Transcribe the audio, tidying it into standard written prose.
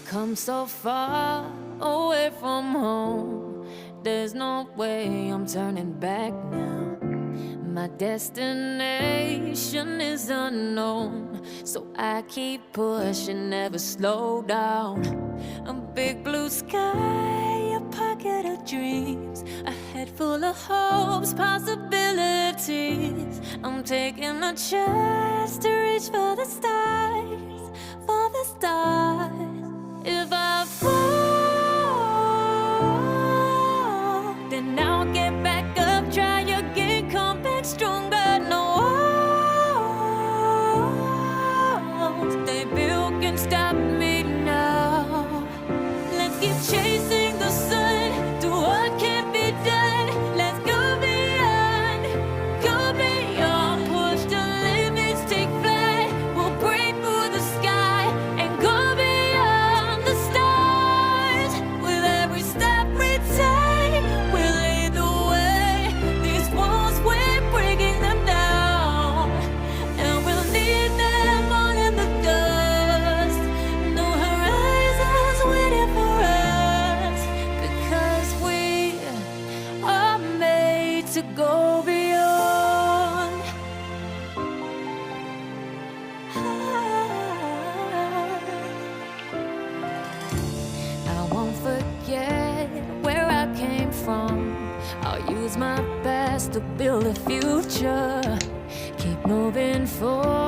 come so far away from home. There's no way I'm turning back now. My destination is unknown, so I keep pushing, never slow down. A big blue sky, a pocket of dreams, a head full of hopes, possibilities. I'm taking a chance to reach for the stars, for the stars. If I fall, then I'll get back up, try again, come back stronger. No walls they built can stop me now. Let's keep chasing the sun, do what can't be done. Let's go beyond, push the limits, take flight. We'll break through the sky and go beyond the stars. With every step we take, we'll lead the way. These walls, we're breaking them down, and we'll leave them all in the dust. No horizons waiting for us, because we are made to go beyond. I won't forget where I came from. I'll use my best to build a future. Keep moving forward.